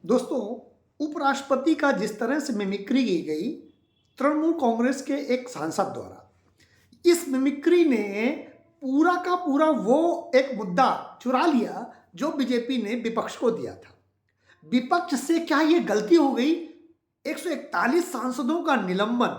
दोस्तों, उपराष्ट्रपति का जिस तरह से मिमिक्री की गई तृणमूल कांग्रेस के एक सांसद द्वारा, इस मिमिक्री ने पूरा का पूरा वो एक मुद्दा चुरा लिया जो बीजेपी ने विपक्ष को दिया था। विपक्ष से क्या ये गलती हो गई? 141 सांसदों का निलंबन।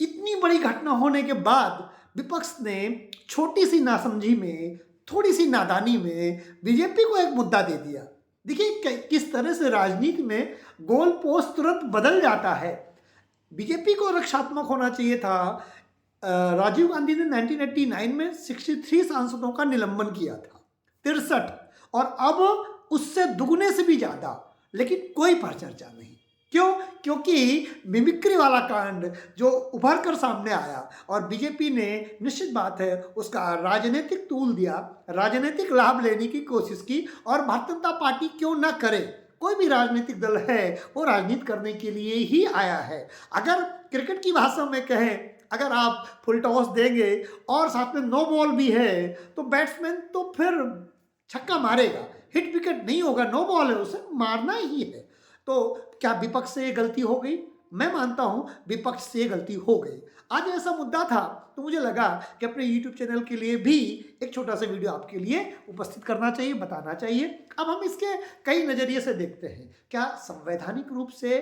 इतनी बड़ी घटना होने के बाद विपक्ष ने छोटी सी नासमझी में, थोड़ी सी नादानी में बीजेपी को एक मुद्दा दे दिया। देखिए किस तरह से राजनीति में गोल पोस्ट तुरंत बदल जाता है। बीजेपी को रक्षात्मक होना चाहिए था। राजीव गांधी ने 1989 में 63 सांसदों का निलंबन किया था, 63, और अब उससे दुगने से भी ज्यादा, लेकिन कोई परिचर्चा नहीं। क्यों? क्योंकि मिमिक्री वाला कांड जो उभर कर सामने आया और बीजेपी ने निश्चित बात है उसका राजनीतिक टूल दिया, राजनीतिक लाभ लेने की कोशिश की। और भारतीय जनता पार्टी क्यों ना करे, कोई भी राजनीतिक दल है वो राजनीति करने के लिए ही आया है। अगर क्रिकेट की भाषा में कहें, अगर आप फुल टॉस देंगे और साथ में नो बॉल भी है तो बैट्समैन तो फिर छक्का मारेगा, हिट विकेट नहीं होगा, नो बॉल है, उसे मारना ही है। तो क्या विपक्ष से ये गलती हो गई? मैं मानता हूं विपक्ष से ये गलती हो गई। आज ऐसा मुद्दा था तो मुझे लगा कि अपने YouTube चैनल के लिए भी एक छोटा सा वीडियो आपके लिए उपस्थित करना चाहिए, बताना चाहिए। अब हम इसके कई नजरिए से देखते हैं। क्या संवैधानिक रूप से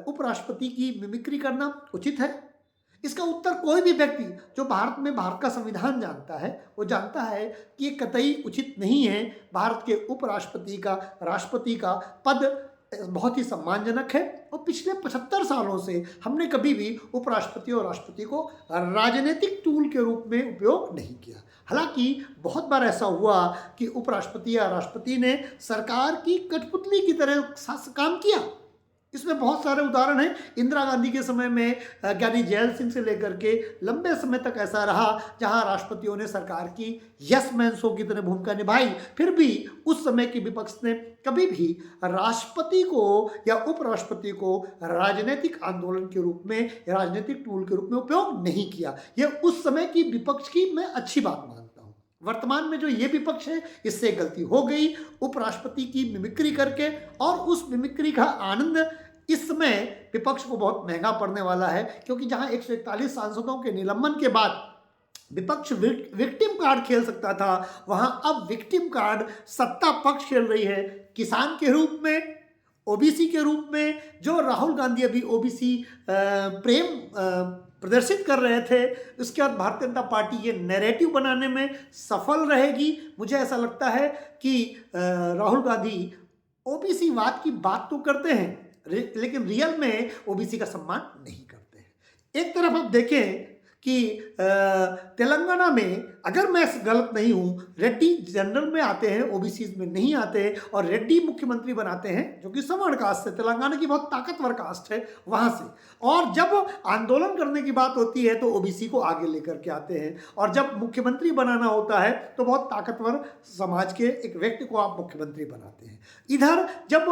उपराष्ट्रपति की मिमिक्री करना उचित है? इसका उत्तर कोई भी व्यक्ति जो भारत का संविधान जानता है वो जानता है कि ये कतई उचित नहीं है। भारत के उपराष्ट्रपति का, राष्ट्रपति का पद बहुत ही सम्मानजनक है और पिछले 75 सालों से हमने कभी भी उपराष्ट्रपति और राष्ट्रपति को राजनीतिक टूल के रूप में उपयोग नहीं किया। हालांकि बहुत बार ऐसा हुआ कि उपराष्ट्रपति या राष्ट्रपति ने सरकार की कठपुतली की तरह काम किया। इसमें बहुत सारे उदाहरण हैं। इंदिरा गांधी के समय में ज्ञानी जैल सिंह से लेकर के लंबे समय तक ऐसा रहा जहां राष्ट्रपतियों ने सरकार की यस मैन शो की तरह भूमिका निभाई। फिर भी उस समय के विपक्ष ने कभी भी राष्ट्रपति को या उपराष्ट्रपति को राजनीतिक आंदोलन के रूप में, राजनीतिक टूल के रूप में उपयोग नहीं किया। यह उस समय की विपक्ष की मैं अच्छी बात मानता हूं। वर्तमान में जो ये विपक्ष है इससे गलती हो गई उपराष्ट्रपति की मिमिक्री करके, और उस मिमिक्री का आनंद इस समय विपक्ष को बहुत महंगा पड़ने वाला है। क्योंकि जहां 141 सांसदों के निलंबन के बाद विपक्ष विक्टिम कार्ड खेल सकता था, वहां अब विक्टिम कार्ड सत्ता पक्ष खेल रही है। किसान के रूप में, ओबीसी के रूप में, जो राहुल गांधी अभी ओबीसी प्रेम प्रदर्शित कर रहे थे, उसके बाद भारतीय जनता पार्टी ये नैरेटिव बनाने में सफल रहेगी। मुझे ऐसा लगता है कि राहुल गांधी ओबीसी वाद की बात तो करते हैं लेकिन रियल में ओबीसी का सम्मान नहीं करते हैं। एक तरफ आप देखें कि तेलंगाना में, अगर मैं गलत नहीं हूं, रेड्डी जनरल में आते हैं, ओबीसी में नहीं आते, और रेड्डी मुख्यमंत्री बनाते हैं जो कि सवर्ण कास्ट है, तेलंगाना की बहुत ताकतवर कास्ट है वहां से। और जब आंदोलन करने की बात होती है तो ओबीसी को आगे लेकर के आते हैं, और जब मुख्यमंत्री बनाना होता है तो बहुत ताकतवर समाज के एक व्यक्ति को आप मुख्यमंत्री बनाते हैं। इधर जब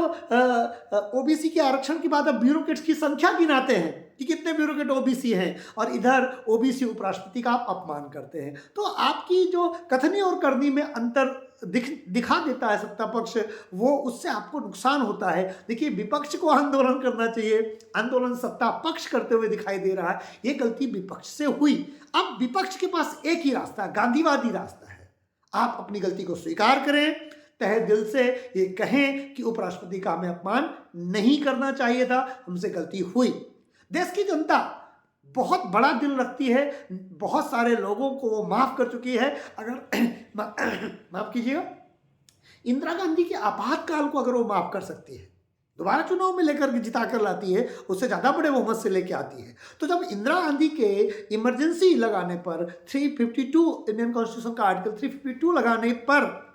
ओबीसी के आरक्षण की बात, अब ब्यूरोक्रेट्स की संख्या गिनाते हैं कि कितने ब्यूरोक्रेट ओबीसी हैं, और इधर ओबीसी उपराष्ट्रपति का आप अपमान करते हैं। तो आपकी जो कथनी और करनी में अंतर दिखा देता है सत्ता पक्ष, वो उससे आपको नुकसान होता है। देखिए, विपक्ष को आंदोलन करना चाहिए, आंदोलन सत्ता पक्ष करते हुए दिखाई दे रहा है, ये गलती विपक्ष से हुई। अब विपक्ष के पास एक ही रास्ता, गांधीवादी रास्ता है। आप अपनी गलती को स्वीकार करें, तहे दिल से ये कहें कि उपराष्ट्रपति का हमें अपमान नहीं करना चाहिए था, हमसे गलती हुई। देश की जनता बहुत बड़ा दिल रखती है, बहुत सारे लोगों को वो माफ कर चुकी है। अगर माफ कीजिएगा, इंदिरा गांधी के आपातकाल को अगर वो माफ कर सकती है, दोबारा चुनाव में लेकर के जिता कर लाती है, उससे ज्यादा बड़े बहुमत से लेके आती है। तो जब इंदिरा गांधी के इमरजेंसी लगाने पर 352 इंडियन कॉन्स्टिट्यूशन का आर्टिकल 352 लगाने पर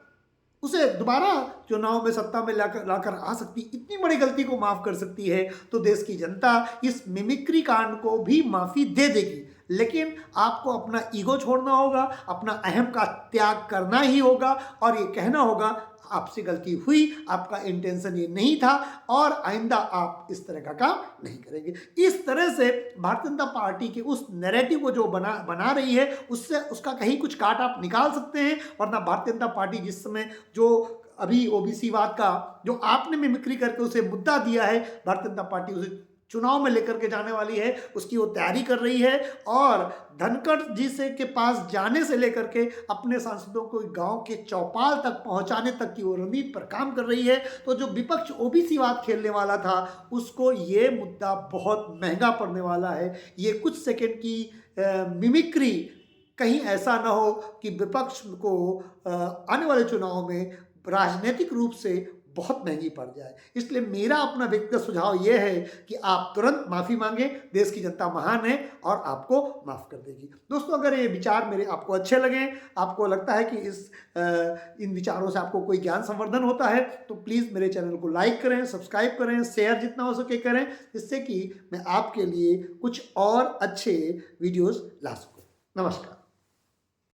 उसे दोबारा चुनाव में सत्ता में लाकर आ सकती, इतनी बड़ी गलती को माफ कर सकती है, तो देश की जनता इस मिमिक्री कांड को भी माफी दे देगी। लेकिन आपको अपना ईगो छोड़ना होगा, अपना अहम का त्याग करना ही होगा, और ये कहना होगा आपसे गलती हुई, आपका इंटेंशन ये नहीं था, और आइंदा आप इस तरह का काम नहीं करेंगे। इस तरह से भारतीय जनता पार्टी के उस नैरेटिव को जो बना रही है, उससे उसका कहीं कुछ काट आप निकाल सकते हैं। वरना भारतीय जनता पार्टी जिस समय जो अभी ओबीसी वाद का जो आपने मिमिक्री करके उसे मुद्दा दिया है, भारतीय जनता पार्टी उसे चुनाव में लेकर के जाने वाली है, उसकी वो तैयारी कर रही है और धनखड़ जी से के पास जाने से लेकर के अपने सांसदों को गांव के चौपाल तक पहुंचाने तक की वो रणनीति पर काम कर रही है। तो जो विपक्ष ओबीसी-वाद खेलने वाला था उसको ये मुद्दा बहुत महंगा पड़ने वाला है। ये कुछ सेकंड की मिमिक्री कहीं ऐसा ना हो कि विपक्ष को आने वाले चुनाव में राजनीतिक रूप से बहुत महंगी पड़ जाए। इसलिए मेरा अपना व्यक्तिगत सुझाव ये है कि आप तुरंत माफ़ी मांगें, देश की जनता महान है और आपको माफ़ कर देगी। दोस्तों, अगर ये विचार मेरे आपको अच्छे लगें, आपको लगता है कि इन विचारों से आपको कोई ज्ञान संवर्धन होता है, तो प्लीज़ मेरे चैनल को लाइक करें, सब्सक्राइब करें, शेयर जितना हो सके करें, जिससे कि मैं आपके लिए कुछ और अच्छे वीडियोज़ ला सकूँ। नमस्कार।